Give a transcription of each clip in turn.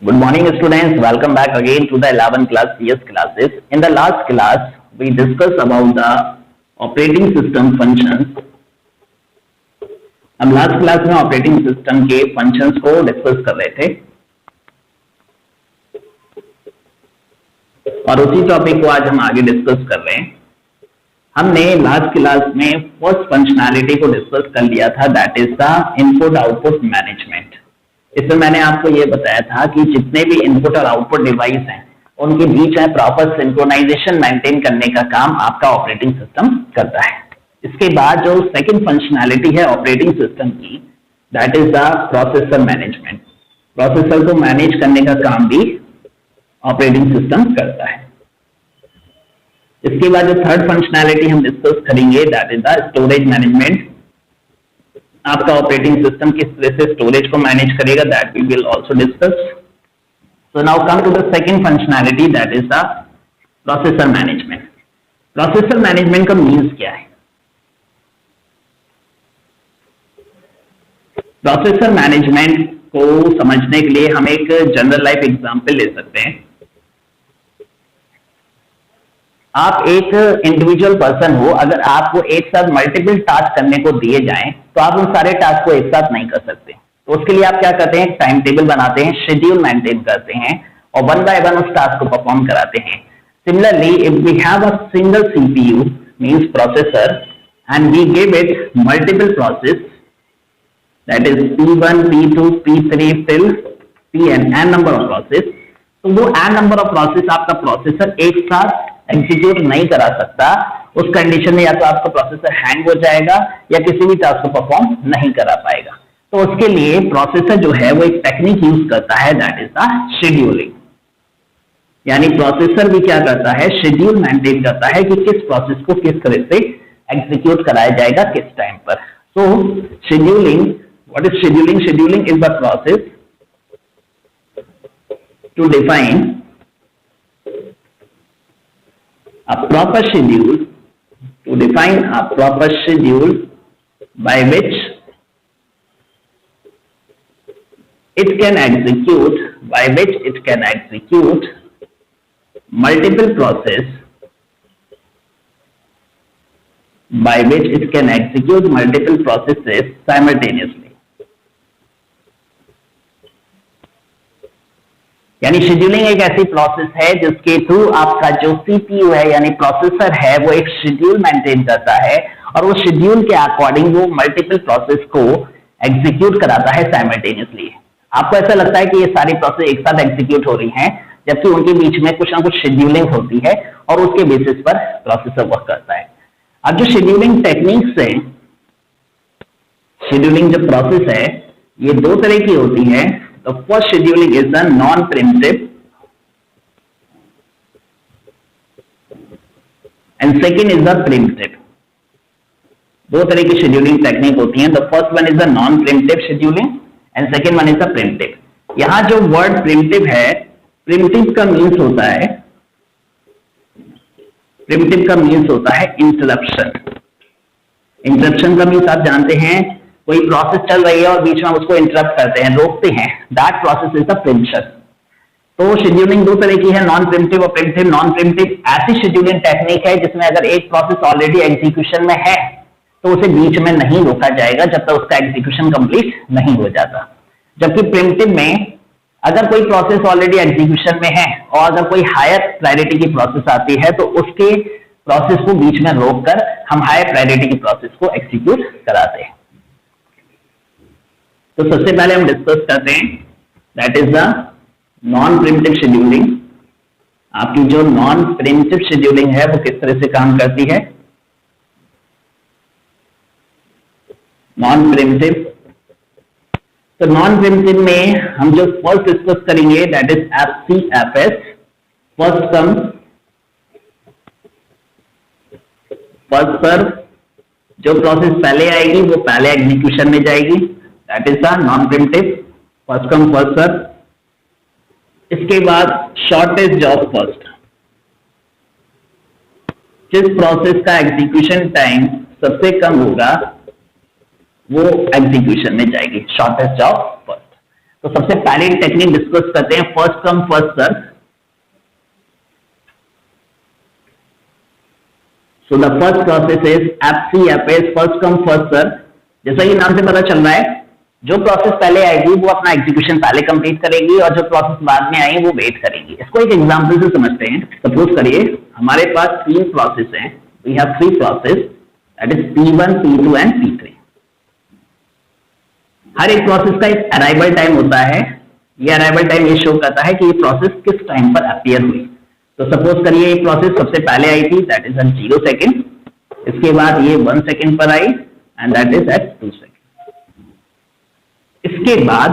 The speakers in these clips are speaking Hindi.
Good morning, students. Welcome back again to the 11th class CS classes. In the last class, we discussed about the operating system functions. हम लास्ट क्लास में ऑपरेटिंग सिस्टम के फंक्शंस को डिस्कस कर रहे थे और उसी टॉपिक को आज हम आगे डिस्कस कर रहे हैं। हमने लास्ट क्लास में फर्स्ट फंक्शनैलिटी को डिस्कस कर लिया था, that is the input output management. इसमें मैंने आपको ये बताया था कि जितने भी इनपुट और आउटपुट डिवाइस हैं उनके बीच में प्रॉपर सिंक्रोनाइजेशन मेंटेन करने का काम आपका ऑपरेटिंग सिस्टम करता है। इसके बाद जो सेकंड फंक्शनैलिटी है ऑपरेटिंग सिस्टम की, that is the processor management. Processor को मैनेज करने का काम भी ऑपरेटिंग सिस्टम करता है। इसके बाद जो थर्ड फंक्शनैलिटी हम डिस्कस करेंगे, that is the storage management. आपका ऑपरेटिंग सिस्टम किस तरह से स्टोरेज को मैनेज करेगा, that we will also discuss. So now come to the second functionality, that is the processor management. Processor management का मीन्स क्या है? प्रोसेसर मैनेजमेंट को समझने के लिए हम एक जनरल लाइफ एग्जांपल ले सकते हैं। आप एक इंडिविजुअल पर्सन हो, अगर आपको एक साथ मल्टीपल टास्क करने को दिए जाएं तो आप उन सारे टास्क को एक साथ नहीं कर सकते। तो उसके लिए आप क्या करते हैं, टाइम टेबल बनाते हैं, शेड्यूल मेंटेन करते हैं और वन बाय वन उस टास्क को परफॉर्म कराते हैं। Similarly, if we have a single CPU means processor and we give it multiple process, that is P1, P2, P3 till Pn, n number of process, तो वो n नंबर ऑफ प्रोसेस आपका प्रोसेसर एक साथ एग्जीक्यूट नहीं करा सकता। उस कंडीशन में या तो आपका प्रोसेसर हैंग हो जाएगा या किसी भी टास्क को परफॉर्म नहीं करा पाएगा। तो उसके लिए प्रोसेसर जो है वो एक टेक्निक यूज करता है, दैट इज द शेड्यूलिंग। यानी प्रोसेसर भी क्या करता है, शेड्यूल मेंटेन करता है कि किस प्रोसेस को किस तरह से एग्जीक्यूट कराया जाएगा किस टाइम पर। So scheduling, what is scheduling? Scheduling is the process to define a proper schedule, to define a proper schedule by which it can execute multiple process, by which it can execute multiple processes simultaneously। यानी शेड्यूलिंग एक ऐसी प्रोसेस है जिसके थ्रू आपका जो सीपीयू है यानी प्रोसेसर है वो एक शेड्यूल मेंटेन करता है और वो शेड्यूल के अकॉर्डिंग वो मल्टीपल प्रोसेस को एग्जीक्यूट कराता है साइमल्टेनियसली। आपको ऐसा लगता है कि ये सारी प्रोसेस एक साथ एग्जीक्यूट हो रही हैं, जबकि उनके बीच में कुछ ना कुछ शेड्यूलिंग होती है और उसके बेसिस पर प्रोसेसर वर्क करता है। अब जो शेड्यूलिंग टेक्निक्स है, शेड्यूलिंग जो प्रोसेस है, ये दो तरह की होती है। The first scheduling is the non-preemptive and second is the preemptive। दो तरह की शेड्यूलिंग टेक्निक होती हैं। The first one is the non-preemptive scheduling and second one is the preemptive। यहां जो वर्ड preemptive है, preemptive का मीन्स होता है, preemptive का मीन्स होता है इंटरप्शन। इंटरप्शन का मीन्स आप जानते हैं, कोई प्रोसेस चल रही है और बीच में उसको इंटरप्ट करते हैं, रोकते हैं, दैट प्रोसेस इज द प्रीम्पशन। तो शेड्यूलिंग दो तरह की है, नॉन प्रीम्प्टिव और प्रीम्प्टिव। नॉन प्रीम्प्टिव ऐसी शेड्यूलिंग टेक्निक है जिसमें अगर एक प्रोसेस ऑलरेडी एग्जीक्यूशन में है तो उसे बीच में नहीं रोका जाएगा जब तक उसका एग्जीक्यूशन कंप्लीट नहीं हो जाता। जबकि प्रीम्प्टिव में अगर कोई प्रोसेस ऑलरेडी एग्जीक्यूशन में है और अगर कोई हायर प्रायोरिटी की प्रोसेस आती है तो उसके प्रोसेस को बीच में रोककर हम हायर प्रायोरिटी की प्रोसेस को एग्जीक्यूट कराते हैं। तो सबसे पहले हम डिस्कस करते हैं, that is the non preemptive scheduling. आपकी जो नॉन प्रीम्प्टिव शेड्यूलिंग है वो किस तरह से काम करती है? नॉन प्रीम्प्टिव, तो नॉन प्रीम्प्टिव में हम जो फर्स्ट डिस्कस करेंगे that is FCFS, first come first serve. जो प्रोसेस पहले आएगी वो पहले एग्जीक्यूशन में जाएगी, that is the non preemptive, first come first serve. इसके बाद शॉर्टेस्ट जॉब फर्स्ट, जिस प्रोसेस का एग्जीक्यूशन टाइम सबसे कम होगा वो एग्जीक्यूशन में जाएगी, शॉर्टेस्ट जॉब फर्स्ट। तो सबसे पहले टेक्निक डिस्कस करते हैं first come first serve. So the first process is FCFS, first come first serve. जैसा कि नाम से पता चल रहा है, जो प्रोसेस पहले आएगी वो अपना एग्जीक्यूशन पहले कंप्लीट करेगी और जो प्रोसेस बाद में आई वो वेट करेगी। इसको एक एग्जांपल से समझते हैं। सपोज करिए हमारे पास 3 प्रोसेस हैं, we have 3 process, that is P1, P2 and P3। हर एक प्रोसेस का एक अराइवल टाइम होता है। ये अराइवल टाइम ये शो करता है कि ये प्रोसेस किस टाइम पर अपीयर हुई। तो सपोज करिए ये प्रोसेस सबसे पहले आई थी, दैट इज एट 0 सेकेंड। इसके बाद ये 1 सेकेंड पर आई and that is at 2 second. इसके बाद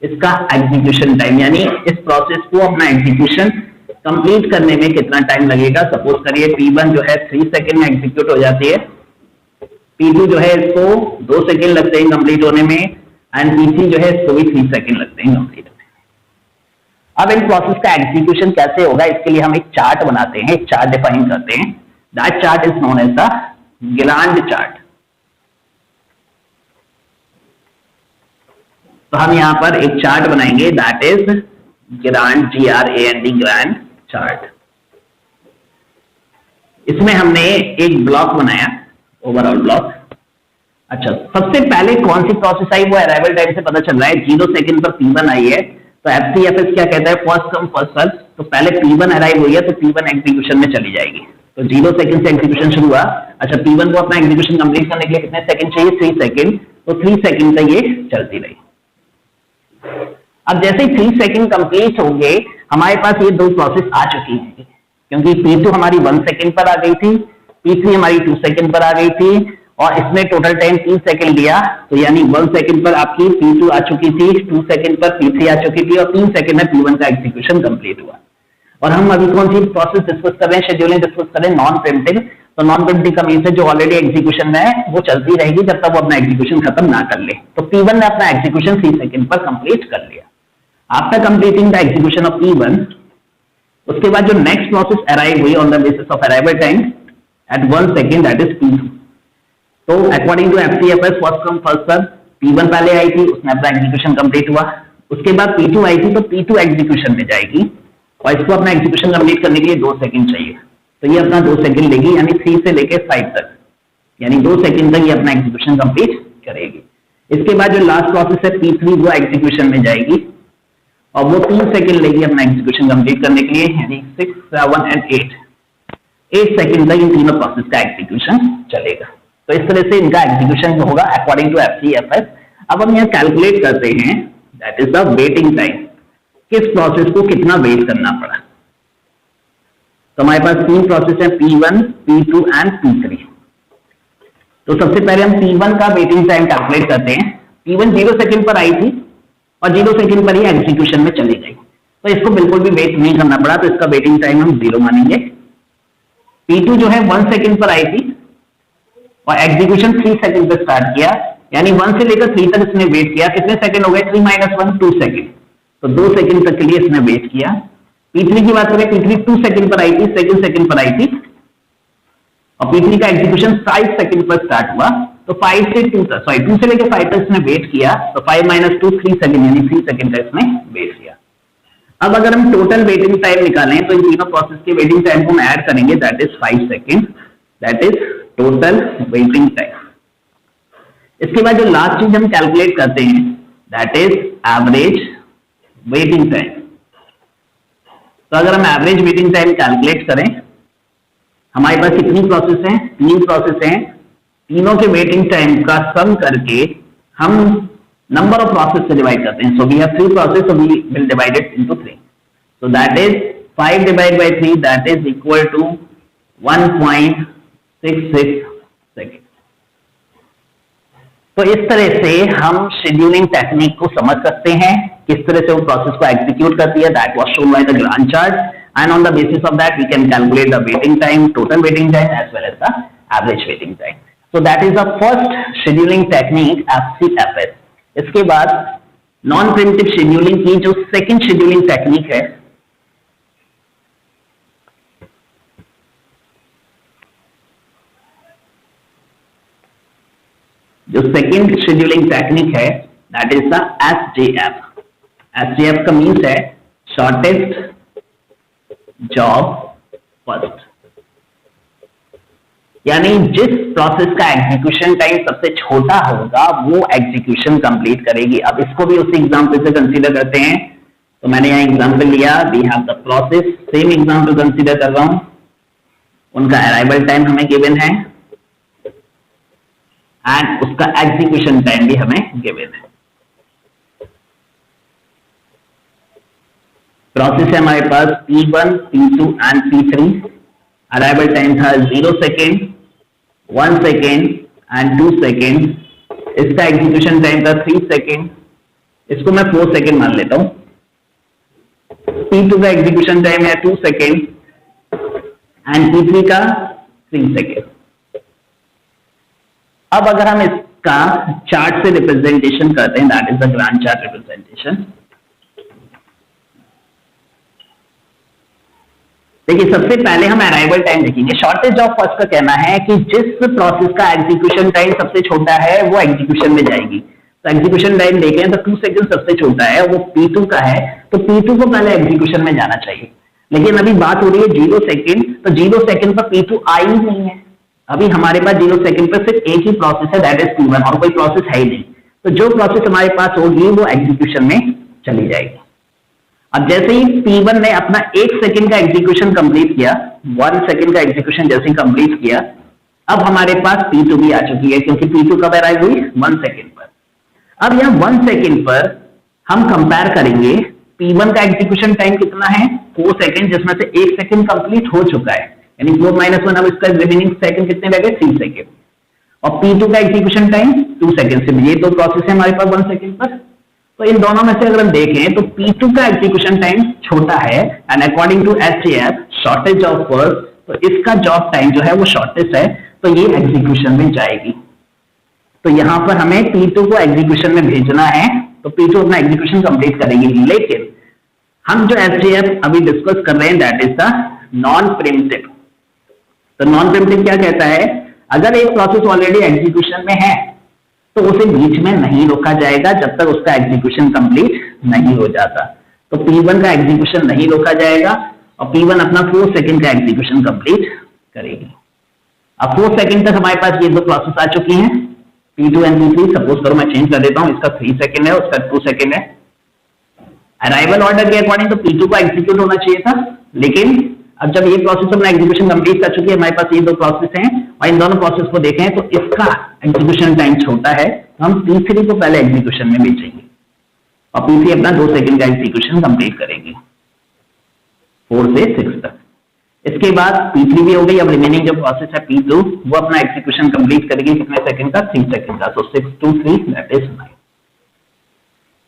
इसका एग्जीक्यूशन टाइम, यानी इस प्रोसेस को अपना एग्जीक्यूशन कंप्लीट करने में कितना टाइम लगेगा। सपोज करिए P1 जो है 3 सेकेंड में एग्जीक्यूट हो जाती है, P2 जो है इसको 2 सेकेंड लगते हैं कंप्लीट होने में एंड P3 जो है इसको भी 3 सेकेंड लगते हैं कंप्लीट होने में। अब इन प्रोसेस का एग्जीक्यूशन कैसे होगा, इसके लिए हम एक चार्ट बनाते हैं, एक चार्ट डिफाइन करते हैं। That chart is known as the gland chart. तो हम यहां पर एक चार्ट बनाएंगे, that is grand, GRAND, grand chart. इसमें हमने एक ब्लॉक बनाया, ओवरऑल ब्लॉक। अच्छा, सबसे पहले कौन सी प्रोसेस आई वो अराइवल टाइम से पता चल रहा है। 0 सेकेंड पर P1 आई है, तो FCFS क्या कहता है, फर्स्ट कम फर्स्ट सर्व। तो पहले P1 अराइव हुई है तो P1 एग्जीक्यूशन में चली जाएगी। तो 0 सेकेंड से एग्जीक्यूशन शुरू हुआ। अच्छा, P1 को अपना एग्जीक्यूशन कंप्लीट करने के लिए कितने सेकंड चाहिए, 3 सेकेंड। तो 3 सेकेंड तक ये चलती रही। अब जैसे ही 3 सेकेंड कंप्लीट होंगे, हमारे पास ये 2 प्रोसेस आ चुकी हैं, क्योंकि P2 हमारी 1 सेकेंड पर आ गई थी, P3 हमारी 2 सेकेंड पर आ गई थी और इसमें टोटल टाइम 3 सेकेंड लिया। तो यानी 1 सेकेंड पर आपकी P2 आ चुकी थी, 2 सेकेंड पर P3 आ चुकी थी और 3 सेकेंड में P1 का एग्जीक्यूशन कंप्लीट हुआ। और हम अभी कौन सी प्रोसेस डिस्कस कर रहे हैं, शेड्यूलिंग डिस्कस कर रहे हैं, नॉन प्रीम्प्टिव। तो नॉन प्रीम्प्टिव का मीन्स है जो ऑलरेडी एग्जीक्यूशन में है वो चलती रहेगी जब तक वो अपना एग्जीक्यूशन खत्म ना कर ले। तो P1 ने अपना एग्जीक्यूशन 3 सेकेंड पर कंप्लीट कर लिया। After completing the execution of P1, उसके बाद जो नेक्स्ट प्रोसेस अराइव हुई on the basis of arrival time at 1 second, that is P2। तो according to FCFS, first come first serve, P1 पहले आई थी, उसने अपना एग्जीक्यूशन कंप्लीट हुआ। उसके बाद P2 आई थी, तो P2 एग्जीक्यूशन में जाएगी और इसको अपना एग्जीक्यूशन कंप्लीट करने के लिए 2 सेकेंड चाहिए। तो ये अपना 2 सेकेंड लेगी, यानी 3 से लेकर 5 तक, यानी 2 सेकेंड तक ये अपना एग्जीक्यूशन कंप्लीट करेगी। इसके बाद जो लास्ट प्रोसेस है P3, वो एग्जीक्यूशन में जाएगी और वो 3 सेकेंड लेगी अपना एग्जीक्यूशन कंप्लीट करने के लिए, यानी 6, 7 एंड 8 सेकेंड तक इन तीनों प्रोसेस का एग्जीक्यूशन चलेगा। तो इस तरह से इनका एग्जीक्यूशन होगा अकॉर्डिंग टू FCFS। अब हम यहाँ कैलकुलेट करते हैं, that is the waiting time, किस प्रोसेस को कितना वेट करना पड़ा। तो हमारे पास 3 प्रोसेस है, P1, P2 एंड P3। तो सबसे पहले हम P1 का वेटिंग टाइम कैलकुलेट करते हैं। P1 0 सेकेंड पर आई थी और 0 सेकेंड पर ही एग्जीक्यूशन में चली गई, तो इसको बिल्कुल भी वेट नहीं करना पड़ा, तो इसका वेटिंग टाइम हम 0 मानेंगे। P2 जो है 1 सेकेंड पर आई थी और एग्जीक्यूशन 3 सेकेंड पर स्टार्ट किया, यानी 1 से लेकर 3 तक इसने वेट किया। कितने सेकेंड हो गए, 3 - 1, 2 सेकेंड। तो 2 सेकेंड तक के लिए इसने वेट किया। P3 की बात करें, P3 2 सेकेंड पर आई थी, सेकेंड पर आई थी और P3 का एग्जीक्यूशन 5 सेकेंड पर स्टार्ट हुआ। तो 5 से 2 तक, 2 से लेकर 5 तक इसने वेट किया। तो 5 - 2, 3 सेकेंड, यानी 3 सेकेंड तक इसने वेट किया। अब अगर हम टोटल वेटिंग टाइम निकालें तो इन तीनों प्रोसेस के वेटिंग टाइम को हम ऐड करेंगे, that is 5 second, that is total waiting time. इसके बाद जो लास्ट चीज हम कैलकुलेट करते हैं, that is average waiting time. तो अगर हम एवरेज वेटिंग टाइम कैलकुलेट करें, हमारे पास कितनी प्रोसेस हैं, 3 प्रोसेस हैं। तीनों के वेटिंग टाइम का सम करके हम नंबर ऑफ प्रोसेस से डिवाइड करते हैं। So we have 3 process, so we will divide it into 3। So that is 5 divide by 3, that is equal to 1.66 second. तो इस तरह से हम शेड्यूलिंग टेक्निक को समझ सकते हैं, किस तरह से वो प्रोसेस को एग्जीक्यूट करती है। That was shown by the gland chart and on the basis of that we can calculate the waiting time, total waiting time as well as the average waiting time. So that is the first scheduling technique, FCFS। इसके बाद नॉन प्रिमिटिव शेड्यूलिंग की जो सेकंड शेड्यूलिंग टेक्निक है, जो सेकंड शेड्यूलिंग टेक्निक है that is the SJF। SJF का मीन्स है शॉर्टेस्ट जॉब फर्स्ट, यानी जिस प्रोसेस का एग्जीक्यूशन टाइम सबसे छोटा होगा वो एग्जीक्यूशन कंप्लीट करेगी। अब इसको भी उसी एग्जांपल से कंसीडर करते हैं। तो मैंने यहाँ एग्जांपल लिया, we have the process, same example consider कर रहा हूं, उनका अराइवल टाइम हमें गिवन है एंड उसका एग्जीक्यूशन टाइम भी हमें गिवन है। प्रोसेस है हमारे पास P1, P2 and P3। Arrival time था 0 सेकेंड, 1 सेकेंड एंड 2 सेकेंड। इसका एग्जीक्यूशन टाइम था 3 सेकेंड, इसको मैं 4 सेकेंड मान लेता हूं। P2 का एग्जीक्यूशन टाइम है 2 सेकेंड एंड P3 का 3 सेकेंड। अब अगर हम इसका चार्ट से रिप्रेजेंटेशन करते हैं, that is the grand chart representation. देखिए सबसे पहले हम अराइवल टाइम देखेंगे। शॉर्टेज ऑफ फर्स्ट का कहना है कि जिस प्रोसेस का एग्जीक्यूशन टाइम सबसे छोटा है वो एग्जीक्यूशन में जाएगी। तो एग्जीक्यूशन टाइम देखें तो 2 सेकंड सबसे छोटा है, वो P2 का है, तो P2 को पहले एग्जीक्यूशन में जाना चाहिए। लेकिन अभी बात हो रही है 0 सेकंड, तो 0 सेकंड पर P2 आ ही नहीं है। अभी हमारे पास 0 सेकंड पर सिर्फ एक ही प्रोसेस है, दैट इज P1, और कोई प्रोसेस है ही नहीं। तो जो प्रोसेस हमारे पास होगी वो एग्जीक्यूशन में चली जाएगी। अब जैसे ही P1 ने अपना 1 सेकंड का एग्जीक्यूशन कंप्लीट किया, 1 सेकंड का एग्जीक्यूशन जैसे ही कंप्लीट किया, अब हमारे पास P2 भी आ चुकी है, क्योंकि P2 कब अराइव हुई? 1 सेकंड पर। अब यहाँ 1 सेकंड पर हम कंपेयर करेंगे, P1 का एग्जीक्यूशन टाइम कितना है? 4 सेकंड, जिसमें से 1 सेकंड कंप्लीट हो चुका है, यानी 4 - 1, अब इसका रिमेनिंग सेकंड कितने रह गए? 3 सेकंड। और P2 का एग्जीक्यूशन टाइम 2 सेकंड से, ये दो प्रोसेस है हमारे पास 1 सेकंड पर। तो इन दोनों में से अगर हम देखें तो P2 का एग्जीक्यूशन टाइम छोटा है and according to SJF shortage of first, तो इसका जॉब टाइम जो है वो शॉर्टेस्ट है, तो ये एग्जीक्यूशन में जाएगी। तो यहां पर हमें P2 को एग्जीक्यूशन में भेजना है, तो P2 अपना एग्जीक्यूशन कंप्लीट करेगी। लेकिन हम जो SJF अभी डिस्कस कर रहे हैं that is the non primitive. तो नॉन प्रिमिटिव क्या कहता है? अगर एक प्रोसेस ऑलरेडी एग्जीक्यूशन में है तो उसे बीच में नहीं रोका जाएगा जब तक उसका एग्जीक्यूशन कंप्लीट नहीं हो जाता। तो P1 का एग्जीक्यूशन नहीं रोका जाएगा और P1 अपना 4 सेकंड का एग्जीक्यूशन कंप्लीट करेगी। अब 4 सेकंड तक हमारे पास ये दो प्रोसेस आ चुकी हैं, P2 एंड P3। सपोज करो मैं चेंज कर देता हूं, इसका 3 सेकंड है, उसका 2 सेकंड है। अराइवल ऑर्डर के अकॉर्डिंग तो P2 को एग्जीक्यूट होना चाहिए था, लेकिन अब जब ये प्रोसेस अपना एग्जीक्यूशन कंप्लीट कर चुकी है, हमारे पास ये दो प्रोसेस हैं और इन दोनों प्रोसेस को देखें तो इसका एग्जीक्यूशन टाइम छोटा है, तो हम P3 को पहले एग्जीक्यूशन में भेजेंगे और P3 अपना 2 सेकंड का एग्जीक्यूशन कंप्लीट करेगी 4 से 6 तक। इसके बाद P3 भी हो गई। अब रिमेनिंग जो प्रोसेस है P2, वो अपना एग्जीक्यूशन कंप्लीट करेगी कितने सेकंड का? 3 सेकंड का। तो 6 2 3 दैट इज 9।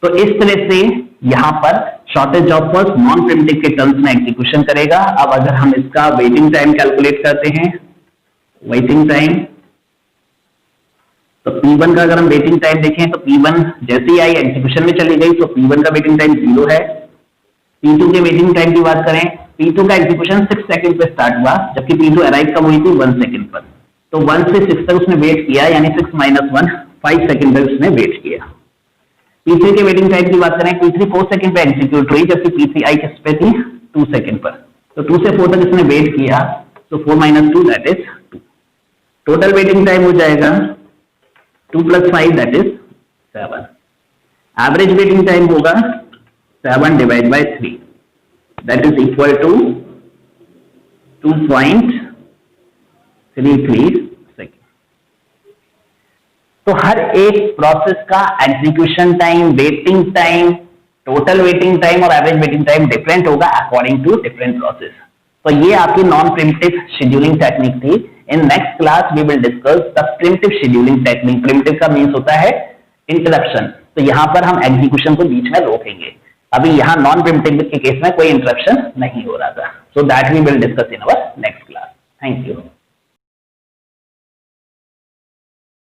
तो इस तरह से यहां पर shortage of first non primitive के टर्म्स में एग्जीक्यूशन करेगा। अब अगर हम इसका वेटिंग टाइम कैलकुलेट करते हैं, वेटिंग टाइम, तो P1 का अगर हम वेटिंग टाइम देखें तो P1 जैसे ही आई एग्जीक्यूशन में चली गई, तो P1 का वेटिंग टाइम 0 है। P2 के वेटिंग टाइम की बात करें, P2 का एग्जीक्यूशन 6 सेकंड पे स्टार्ट हुआ, जबकि P2 अराइव कब हुई थी? 1 सेकंड पर। तो 1 से 6 तक उसने वेट किया, यानी 6 - 1 5 सेकंड तक उसने वेट किया। P3 के वेटिंग टाइम की बात करें, P3 4 सेकंड पे एग्जीक्यूट हुई, जबकि P3 आई किस पे थी? 2 सेकंड पर। तो 2 से 4 तक इसने वेट किया, तो 4 - 2 that is 2। Total waiting time हो जाएगा 2 + 5 that is 7। Average waiting time होगा 7 / 3 that is equal to 2.33 second. तो हर एक प्रोसेस का execution time, waiting time, total waiting time और एवरेज वेटिंग टाइम डिफरेंट होगा अकॉर्डिंग टू डिफरेंट प्रोसेस। तो ये आपकी नॉन प्रिमिटिव शेड्यूलिंग टेक्निक थी। In next class we will discuss the primitive scheduling technique. Primitive का मीन्स होता है इंटरप्शन। तो यहां पर हम एग्जीक्यूशन को बीच में रोकेंगे। अभी यहां नॉन प्रिमिटिव के केस में कोई इंटरप्शन नहीं हो रहा था। So that we will discuss in our next class. Thank you.